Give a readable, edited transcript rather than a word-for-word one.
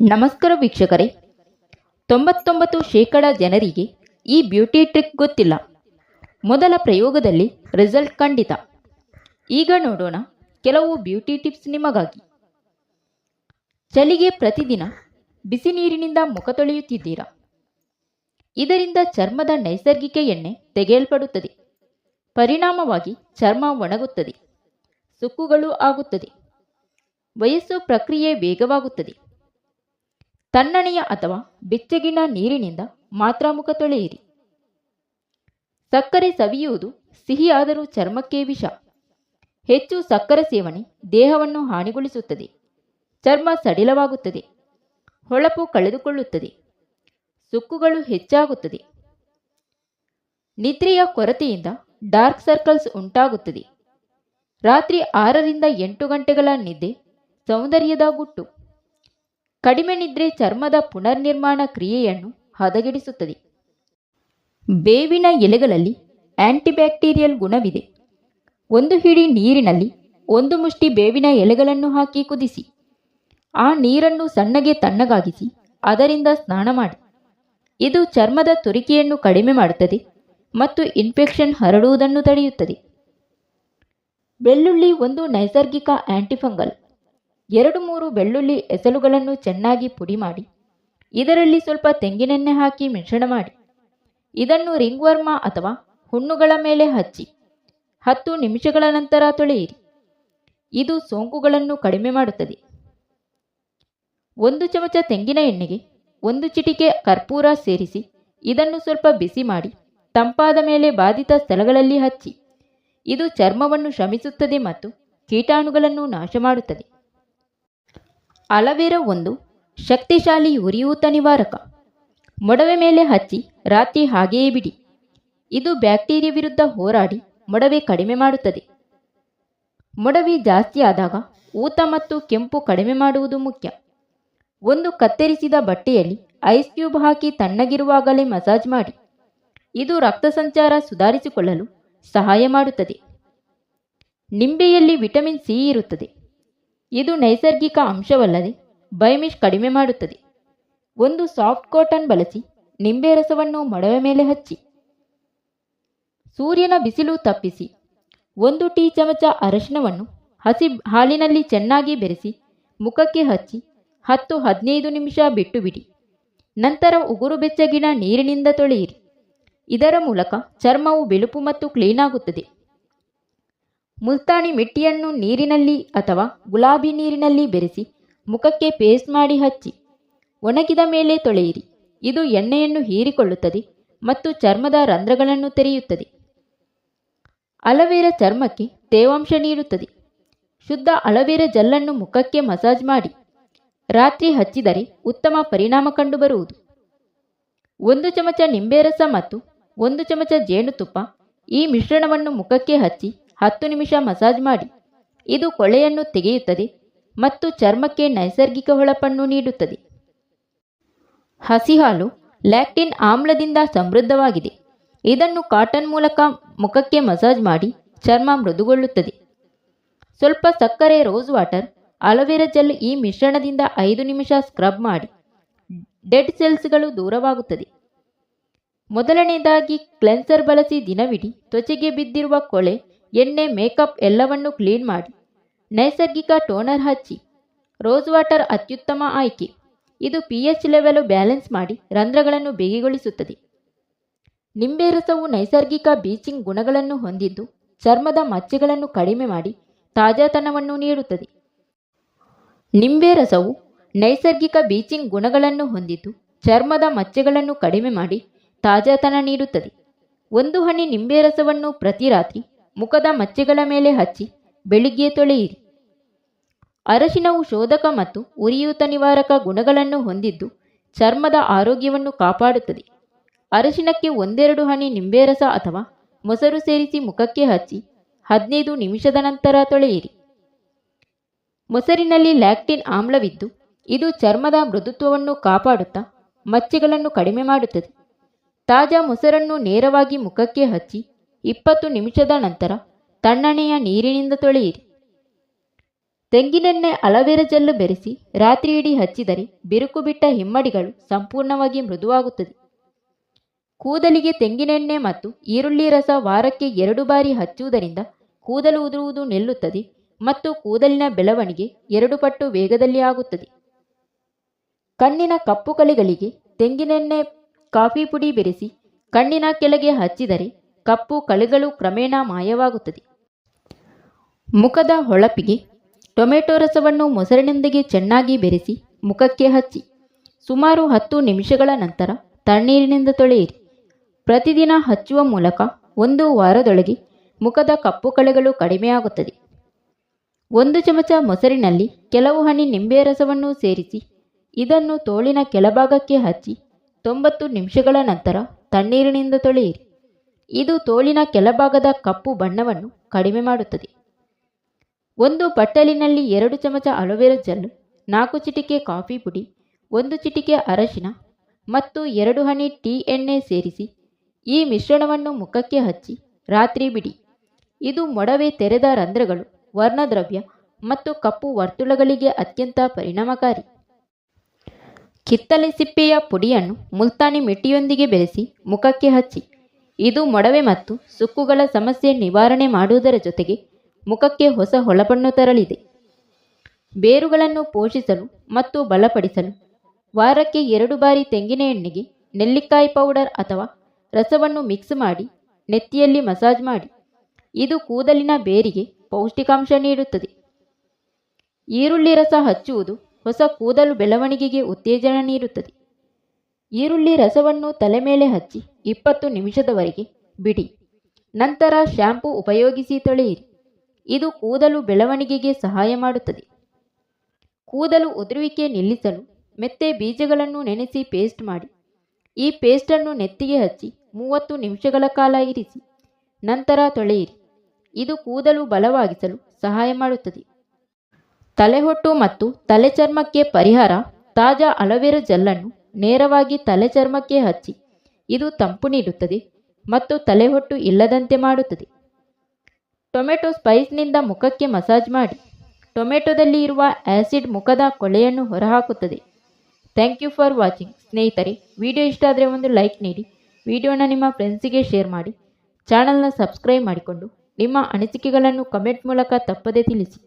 ನಮಸ್ಕಾರ ವೀಕ್ಷಕರೇ. 99% ಜನರಿಗೆ ಈ ಬ್ಯೂಟಿ ಟ್ರಿಕ್ ಗೊತ್ತಿಲ್ಲ. ಮೊದಲ ಪ್ರಯೋಗದಲ್ಲಿ ರಿಸಲ್ಟ್ ಖಂಡಿತ. ಈಗ ನೋಡೋಣ ಕೆಲವು ಬ್ಯೂಟಿ ಟಿಪ್ಸ್ ನಿಮಗಾಗಿ. ಚಳಿಗೆ ಪ್ರತಿದಿನ ಬಿಸಿ ನೀರಿನಿಂದ ಮುಖ ತೊಳೆಯುತ್ತಿದ್ದೀರಾ? ಇದರಿಂದ ಚರ್ಮದ ನೈಸರ್ಗಿಕ ಎಣ್ಣೆ ತೆಗೆಯಲ್ಪಡುತ್ತದೆ. ಪರಿಣಾಮವಾಗಿ ಚರ್ಮ ಒಣಗುತ್ತದೆ, ಸುಕ್ಕುಗಳು ಆಗುತ್ತದೆ, ವಯಸ್ಸು ಪ್ರಕ್ರಿಯೆ ವೇಗವಾಗುತ್ತದೆ. ತಣ್ಣನೆಯ ಅಥವಾ ಬೆಚ್ಚಗಿನ ನೀರಿನಿಂದ ಮಾತ್ರ ಮುಖ ತೊಳೆಯಿರಿ. ಸಕ್ಕರೆ ಸವಿಯುವುದು ಸಿಹಿಯಾದರೂ ಚರ್ಮಕ್ಕೆ ವಿಷ. ಹೆಚ್ಚು ಸಕ್ಕರೆ ಸೇವನೆ ದೇಹವನ್ನು ಹಾನಿಗೊಳಿಸುತ್ತದೆ. ಚರ್ಮ ಸಡಿಲವಾಗುತ್ತದೆ, ಹೊಳಪು ಕಳೆದುಕೊಳ್ಳುತ್ತದೆ, ಸುಕ್ಕುಗಳು ಹೆಚ್ಚಾಗುತ್ತದೆ. ನಿದ್ರೆಯ ಕೊರತೆಯಿಂದ ಡಾರ್ಕ್ ಸರ್ಕಲ್ಸ್ ಉಂಟಾಗುತ್ತದೆ. ರಾತ್ರಿ 6ರಿಂದ 8 ಗಂಟೆಗಳ ನಿದ್ದೆ ಸೌಂದರ್ಯದ ಗುಟ್ಟು. ಕಡಿಮೆ ನಿದ್ರೆ ಚರ್ಮದ ಪುನರ್ನಿರ್ಮಾಣ ಕ್ರಿಯೆಯನ್ನು ಹದಗೆಡಿಸುತ್ತದೆ. ಬೇವಿನ ಎಲೆಗಳಲ್ಲಿ ಆಂಟಿಬ್ಯಾಕ್ಟೀರಿಯಲ್ ಗುಣವಿದೆ. ಒಂದು ಹಿಡಿ ನೀರಿನಲ್ಲಿ 1 ಮುಷ್ಟಿ ಬೇವಿನ ಎಲೆಗಳನ್ನು ಹಾಕಿ ಕುದಿಸಿ, ಆ ನೀರನ್ನು ಸಣ್ಣಗೆ ತಣ್ಣಗಾಗಿಸಿ ಅದರಿಂದ ಸ್ನಾನ ಮಾಡಿ. ಇದು ಚರ್ಮದ ತುರಿಕೆಯನ್ನು ಕಡಿಮೆ ಮಾಡುತ್ತದೆ ಮತ್ತು ಇನ್ಫೆಕ್ಷನ್ ಹರಡುವುದನ್ನು ತಡೆಯುತ್ತದೆ. ಬೆಳ್ಳುಳ್ಳಿ ಒಂದು ನೈಸರ್ಗಿಕ ಆಂಟಿಫಂಗಲ್. 2-3 ಬೆಳ್ಳುಳ್ಳಿ ಎಸಳುಗಳನ್ನು ಚೆನ್ನಾಗಿ ಪುಡಿ ಮಾಡಿ ಇದರಲ್ಲಿ ಸ್ವಲ್ಪ ತೆಂಗಿನೆಣ್ಣೆ ಹಾಕಿ ಮಿಶ್ರಣ ಮಾಡಿ ಇದನ್ನು ರಿಂಗ್ವರ್ಮ ಅಥವಾ ಹುಣ್ಣುಗಳ ಮೇಲೆ ಹಚ್ಚಿ 10 ನಿಮಿಷಗಳ ನಂತರ ತೊಳೆಯಿರಿ. ಇದು ಸೋಂಕುಗಳನ್ನು ಕಡಿಮೆ ಮಾಡುತ್ತದೆ. 1 ಚಮಚ ತೆಂಗಿನ ಎಣ್ಣೆಗೆ 1 ಚಿಟಿಕೆ ಕರ್ಪೂರ ಸೇರಿಸಿ ಇದನ್ನು ಸ್ವಲ್ಪ ಬಿಸಿ ಮಾಡಿ ತಂಪಾದ ಮೇಲೆ ಬಾಧಿತ ಸ್ಥಳಗಳಲ್ಲಿ ಹಚ್ಚಿ. ಇದು ಚರ್ಮವನ್ನು ಶಮಿಸುತ್ತದೆ ಮತ್ತು ಕೀಟಾಣುಗಳನ್ನು ನಾಶ ಮಾಡುತ್ತದೆ. ಅಲೋವೆರಾ ಒಂದು ಶಕ್ತಿಶಾಲಿ ಉರಿಯೂತ ನಿವಾರಕ. ಮೊಡವೆ ಮೇಲೆ ಹಚ್ಚಿ ರಾತ್ರಿ ಹಾಗೆಯೇ ಬಿಡಿ. ಇದು ಬ್ಯಾಕ್ಟೀರಿಯಾ ವಿರುದ್ಧ ಹೋರಾಡಿ ಮೊಡವೆ ಕಡಿಮೆ ಮಾಡುತ್ತದೆ. ಮೊಡವೆ ಜಾಸ್ತಿ ಆದಾಗ ಊತ ಮತ್ತು ಕೆಂಪು ಕಡಿಮೆ ಮಾಡುವುದು ಮುಖ್ಯ. ಒಂದು ಕತ್ತರಿಸಿದ ಬಟ್ಟೆಯಲ್ಲಿ ಐಸ್ ಕ್ಯೂಬ್ ಹಾಕಿ ತಣ್ಣಗಿರುವಾಗಲೇ ಮಸಾಜ್ ಮಾಡಿ. ಇದು ರಕ್ತ ಸಂಚಾರ ಸುಧಾರಿಸಿಕೊಳ್ಳಲು ಸಹಾಯ ಮಾಡುತ್ತದೆ. ನಿಂಬೆಯಲ್ಲಿ ವಿಟಮಿನ್ ಸಿ ಇರುತ್ತದೆ. ಇದು ನೈಸರ್ಗಿಕ ಅಂಶವಲ್ಲದೆ ಬೈಮಿಶ್ ಕಡಿಮೆ ಮಾಡುತ್ತದೆ. ಒಂದು ಸಾಫ್ಟ್ ಕಾಟನ್ ಬಳಸಿ ನಿಂಬೆ ರಸವನ್ನು ಮೊಡವೆ ಮೇಲೆ ಹಚ್ಚಿ. ಸೂರ್ಯನ ಬಿಸಿಲು ತಪ್ಪಿಸಿ 1 ಟೀ ಚಮಚ ಅರಿಶಿನವನ್ನು ಹಸಿ ಹಾಲಿನಲ್ಲಿ ಚೆನ್ನಾಗಿ ಬೆರೆಸಿ ಮುಖಕ್ಕೆ ಹಚ್ಚಿ 10-15 ನಿಮಿಷ ಬಿಟ್ಟು ಬಿಡಿ. ನಂತರ ಉಗುರು ಬೆಚ್ಚಗಿನ ನೀರಿನಿಂದ ತೊಳೆಯಿರಿ. ಇದರ ಮೂಲಕ ಚರ್ಮವು ಬಿಳುಪು ಮತ್ತು ಕ್ಲೀನ್ ಆಗುತ್ತದೆ. ಮುಲ್ತಾನಿ ಮಿಟ್ಟಿಯನ್ನು ನೀರಿನಲ್ಲಿ ಅಥವಾ ಗುಲಾಬಿ ನೀರಿನಲ್ಲಿ ಬೆರೆಸಿ ಮುಖಕ್ಕೆ ಪೇಸ್ಟ್ ಮಾಡಿ ಹಚ್ಚಿ ಒಣಗಿದ ಮೇಲೆ ತೊಳೆಯಿರಿ. ಇದು ಎಣ್ಣೆಯನ್ನು ಹೀರಿಕೊಳ್ಳುತ್ತದೆ ಮತ್ತು ಚರ್ಮದ ರಂಧ್ರಗಳನ್ನು ತೆರೆಯುತ್ತದೆ. ಅಲೋವೆರಾ ಚರ್ಮಕ್ಕೆ ತೇವಾಂಶ ನೀಡುತ್ತದೆ. ಶುದ್ಧ ಅಲೋವೆರಾ ಜೆಲ್ಲನ್ನು ಮುಖಕ್ಕೆ ಮಸಾಜ್ ಮಾಡಿ. ರಾತ್ರಿ ಹಚ್ಚಿದರೆ ಉತ್ತಮ ಪರಿಣಾಮ ಕಂಡುಬರುವುದು. 1 ಚಮಚ ನಿಂಬೆ ರಸ ಮತ್ತು 1 ಚಮಚ ಜೇನುತುಪ್ಪ ಈ ಮಿಶ್ರಣವನ್ನು ಮುಖಕ್ಕೆ ಹಚ್ಚಿ 10 ನಿಮಿಷ ಮಸಾಜ್ ಮಾಡಿ. ಇದು ಕೊಳೆಯನ್ನು ತೆಗೆಯುತ್ತದೆ ಮತ್ತು ಚರ್ಮಕ್ಕೆ ನೈಸರ್ಗಿಕ ಹೊಳಪನ್ನು ನೀಡುತ್ತದೆ. ಹಸಿ ಹಾಲು ಲ್ಯಾಕ್ಟಿನ್ ಆಮ್ಲದಿಂದ ಸಮೃದ್ಧವಾಗಿದೆ. ಇದನ್ನು ಕಾಟನ್ ಮೂಲಕ ಮುಖಕ್ಕೆ ಮಸಾಜ್ ಮಾಡಿ ಚರ್ಮ ಮೃದುಗೊಳ್ಳುತ್ತದೆ. ಸ್ವಲ್ಪ ಸಕ್ಕರೆ, ರೋಸ್ ವಾಟರ್, ಅಲೋವೆರಾ ಜೆಲ್ ಈ ಮಿಶ್ರಣದಿಂದ 5 ನಿಮಿಷ ಸ್ಕ್ರಬ್ ಮಾಡಿ. ಡೆಡ್ ಸೆಲ್ಸ್ಗಳು ದೂರವಾಗುತ್ತದೆ. ಮೊದಲನೇದಾಗಿ ಕ್ಲೆನ್ಸರ್ ಬಳಸಿ ದಿನವಿಡೀ ತ್ವಚೆಗೆ ಬಿದ್ದಿರುವ ಕೊಳೆ, ಎಣ್ಣೆ, ಮೇಕಪ್ ಎಲ್ಲವನ್ನೂ ಕ್ಲೀನ್ ಮಾಡಿ. ನೈಸರ್ಗಿಕ ಟೋನರ್ ಹಚ್ಚಿ. ರೋಸ್ ವಾಟರ್ ಅತ್ಯುತ್ತಮ ಆಯ್ಕೆ. ಇದು pH ಲೆವೆಲ್ ಬ್ಯಾಲೆನ್ಸ್ ಮಾಡಿ ರಂಧ್ರಗಳನ್ನು ಬೇಗಗೊಳಿಸುತ್ತದೆ. ನಿಂಬೆ ರಸವು ನೈಸರ್ಗಿಕ ಬೀಚಿಂಗ್ ಗುಣಗಳನ್ನು ಹೊಂದಿದ್ದು ಚರ್ಮದ ಮಚ್ಚೆಗಳನ್ನು ಕಡಿಮೆ ಮಾಡಿ ತಾಜಾತನವನ್ನು ನೀಡುತ್ತದೆ. ನಿಂಬೆ ರಸವು ನೈಸರ್ಗಿಕ ಬೀಚಿಂಗ್ ಗುಣಗಳನ್ನು ಹೊಂದಿದ್ದು ಚರ್ಮದ ಮಚ್ಚೆಗಳನ್ನು ಕಡಿಮೆ ಮಾಡಿ ತಾಜಾತನ ನೀಡುತ್ತದೆ. 1 ಹನಿ ನಿಂಬೆ ರಸವನ್ನು ಪ್ರತಿ ರಾತ್ರಿ ಮುಖದ ಮಚ್ಚೆಗಳ ಮೇಲೆ ಹಚ್ಚಿ ಬೆಳಿಗ್ಗೆ ತೊಳೆಯಿರಿ. ಅರಶಿನವು ಶೋಧಕ ಮತ್ತು ಉರಿಯೂತ ನಿವಾರಕ ಗುಣಗಳನ್ನು ಹೊಂದಿದ್ದು ಚರ್ಮದ ಆರೋಗ್ಯವನ್ನು ಕಾಪಾಡುತ್ತದೆ. ಅರಶಿನಕ್ಕೆ 1-2 ಹನಿ ನಿಂಬೆ ರಸ ಅಥವಾ ಮೊಸರು ಸೇರಿಸಿ ಮುಖಕ್ಕೆ ಹಚ್ಚಿ 15 ನಿಮಿಷದ ನಂತರ ತೊಳೆಯಿರಿ. ಮೊಸರಿನಲ್ಲಿ ಲ್ಯಾಕ್ಟಿನ್ ಆಮ್ಲವಿದ್ದು ಇದು ಚರ್ಮದ ಮೃದುತ್ವವನ್ನು ಕಾಪಾಡುತ್ತಾ ಮಚ್ಚೆಗಳನ್ನು ಕಡಿಮೆ ಮಾಡುತ್ತದೆ. ತಾಜಾ ಮೊಸರನ್ನು ನೇರವಾಗಿ ಮುಖಕ್ಕೆ ಹಚ್ಚಿ 20 ನಿಮಿಷದ ನಂತರ ತಣ್ಣನೆಯ ನೀರಿನಿಂದ ತೊಳೆಯಿರಿ. ತೆಂಗಿನೆಣ್ಣೆ ಅಲೋವೆರಾ ಜೆಲ್ ಬೆರೆಸಿ ರಾತ್ರಿ ಇಡೀ ಹಚ್ಚಿದರೆ ಬಿರುಕು ಬಿಟ್ಟ ಹಿಮ್ಮಡಿಗಳು ಸಂಪೂರ್ಣವಾಗಿ ಮೃದುವಾಗುತ್ತದೆ. ಕೂದಲಿಗೆ ತೆಂಗಿನೆಣ್ಣೆ ಮತ್ತು ಈರುಳ್ಳಿ ರಸ ವಾರಕ್ಕೆ 2 ಬಾರಿ ಹಚ್ಚುವುದರಿಂದ ಕೂದಲು ಉದುರುವುದು ನಿಲ್ಲುತ್ತದೆ ಮತ್ತು ಕೂದಲಿನ ಬೆಳವಣಿಗೆ 2 ಪಟ್ಟು ವೇಗದಲ್ಲಿ ಆಗುತ್ತದೆ. ಕಣ್ಣಿನ ಕಪ್ಪು ಕಲೆಗಳಿಗೆ ತೆಂಗಿನೆಣ್ಣೆ ಕಾಫಿ ಪುಡಿ ಬೆರೆಸಿ ಕಣ್ಣಿನ ಕೆಳಗೆ ಹಚ್ಚಿದರೆ ಕಪ್ಪು ಕಲೆಗಳು ಕ್ರಮೇಣ ಮಾಯವಾಗುತ್ತದೆ. ಮುಖದ ಹೊಳಪಿಗೆ ಟೊಮೆಟೊ ರಸವನ್ನು ಮೊಸರಿನೊಂದಿಗೆ ಚೆನ್ನಾಗಿ ಬೆರೆಸಿ ಮುಖಕ್ಕೆ ಹಚ್ಚಿ ಸುಮಾರು 10 ನಿಮಿಷಗಳ ನಂತರ ತಣ್ಣೀರಿನಿಂದ ತೊಳೆಯಿರಿ. ಪ್ರತಿದಿನ ಹಚ್ಚುವ ಮೂಲಕ 1 ವಾರದೊಳಗೆ ಮುಖದ ಕಪ್ಪು ಕಲೆಗಳು ಕಡಿಮೆಯಾಗುತ್ತದೆ. 1 ಚಮಚ ಮೊಸರಿನಲ್ಲಿ ಕೆಲವು ಹನಿ ನಿಂಬೆ ರಸವನ್ನು ಸೇರಿಸಿ ಇದನ್ನು ತೋಳಿನ ಕೆಳಭಾಗಕ್ಕೆ ಹಚ್ಚಿ 90 ನಿಮಿಷಗಳ ನಂತರ ತಣ್ಣೀರಿನಿಂದ ತೊಳೆಯಿರಿ. ಇದು ತೋಳಿನ ಕೆಳಭಾಗದ ಕಪ್ಪು ಬಣ್ಣವನ್ನು ಕಡಿಮೆ ಮಾಡುತ್ತದೆ. 1 ಬಟ್ಟಲಿನಲ್ಲಿ 2 ಚಮಚ ಅಲೋವೆರಾ ಜೆಲ್, 4 ಚಿಟಿಕೆ ಕಾಫಿ ಪುಡಿ, 1 ಚಿಟಿಕೆ ಅರಶಿನ ಮತ್ತು 2 ಹನಿ ಟೀ ಎಣ್ಣೆ ಸೇರಿಸಿ ಈ ಮಿಶ್ರಣವನ್ನು ಮುಖಕ್ಕೆ ಹಚ್ಚಿ ರಾತ್ರಿ ಬಿಡಿ. ಇದು ಮೊಡವೆ, ತೆರೆದ ರಂಧ್ರಗಳು, ವರ್ಣದ್ರವ್ಯ ಮತ್ತು ಕಪ್ಪು ವರ್ತುಳಗಳಿಗೆ ಅತ್ಯಂತ ಪರಿಣಾಮಕಾರಿ. ಕಿತ್ತಳೆ ಸಿಪ್ಪೆಯ ಪುಡಿಯನ್ನು ಮುಲ್ತಾನಿ ಮಿಟ್ಟಿಯೊಂದಿಗೆ ಬೆರೆಸಿ ಮುಖಕ್ಕೆ ಹಚ್ಚಿ. ಇದು ಮೊಡವೆ ಮತ್ತು ಸುಕ್ಕುಗಳ ಸಮಸ್ಯೆ ನಿವಾರಣೆ ಮಾಡುವುದರ ಜೊತೆಗೆ ಮುಖಕ್ಕೆ ಹೊಸ ಹೊಳಪನ್ನು ತರಲಿದೆ. ಬೇರುಗಳನ್ನು ಪೋಷಿಸಲು ಮತ್ತು ಬಲಪಡಿಸಲು ವಾರಕ್ಕೆ 2 ಬಾರಿ ತೆಂಗಿನ ಎಣ್ಣೆಗೆ ನೆಲ್ಲಿಕಾಯಿ ಪೌಡರ್ ಅಥವಾ ರಸವನ್ನು ಮಿಕ್ಸ್ ಮಾಡಿ ನೆತ್ತಿಯಲ್ಲಿ ಮಸಾಜ್ ಮಾಡಿ. ಇದು ಕೂದಲಿನ ಬೇರಿಗೆ ಪೌಷ್ಟಿಕಾಂಶ ನೀಡುತ್ತದೆ. ಈರುಳ್ಳಿ ರಸ ಹಚ್ಚುವುದು ಹೊಸ ಕೂದಲು ಬೆಳವಣಿಗೆಗೆ ಉತ್ತೇಜನ ನೀಡುತ್ತದೆ. ಈರುಳ್ಳಿ ರಸವನ್ನು ತಲೆ ಮೇಲೆ ಹಚ್ಚಿ 20 ನಿಮಿಷದವರೆಗೆ ಬಿಡಿ. ನಂತರ ಶ್ಯಾಂಪೂ ಉಪಯೋಗಿಸಿ ತೊಳೆಯಿರಿ. ಇದು ಕೂದಲು ಬೆಳವಣಿಗೆಗೆ ಸಹಾಯ ಮಾಡುತ್ತದೆ. ಕೂದಲು ಉದುರುವಿಕೆ ನಿಲ್ಲಿಸಲು ಮೆತ್ತೆ ಬೀಜಗಳನ್ನು ನೆನೆಸಿ ಪೇಸ್ಟ್ ಮಾಡಿ. ಈ ಪೇಸ್ಟನ್ನು ನೆತ್ತಿಗೆ ಹಚ್ಚಿ 30 ನಿಮಿಷಗಳ ಕಾಲ ಇರಿಸಿ. ನಂತರ ತೊಳೆಯಿರಿ. ಇದು ಕೂದಲು ಬಲವಾಗಿಸಲು ಸಹಾಯ ಮಾಡುತ್ತದೆ. ತಲೆಹೊಟ್ಟು ಮತ್ತು ತಲೆ ಚರ್ಮಕ್ಕೆ ಪರಿಹಾರ ತಾಜಾ ಅಲೋವೆರಾ ಜೆಲ್ಲನ್ನು ನೇರವಾಗಿ ತಲೆ ಚರ್ಮಕ್ಕೆ ಹಚ್ಚಿ. ಇದು ತಂಪು ನೀಡುತ್ತದೆ ಮತ್ತು ತಲೆಹೊಟ್ಟು ಇಲ್ಲದಂತೆ ಮಾಡುತ್ತದೆ. ಟೊಮೆಟೊ ಸ್ಪೈಸ್ನಿಂದ ಮುಖಕ್ಕೆ ಮಸಾಜ್ ಮಾಡಿ. ಟೊಮೆಟೊದಲ್ಲಿ ಇರುವ ಆ್ಯಸಿಡ್ ಮುಖದ ಕೊಳೆಯನ್ನು ಹೊರಹಾಕುತ್ತದೆ. Thank you for watching. ಸ್ನೇಹಿತರೆ, ವಿಡಿಯೋ ಇಷ್ಟ ಆದರೆ ಒಂದು ಲೈಕ್ ನೀಡಿ, ವಿಡಿಯೋನ ನಿಮ್ಮ ಫ್ರೆಂಡ್ಸಿಗೆ ಶೇರ್ ಮಾಡಿ, ಚಾನಲ್ನ ಸಬ್ಸ್ಕ್ರೈಬ್ ಮಾಡಿಕೊಂಡು ನಿಮ್ಮ ಅನಿಸಿಕೆಗಳನ್ನು ಕಮೆಂಟ್ ಮೂಲಕ ತಪ್ಪದೇ ತಿಳಿಸಿ.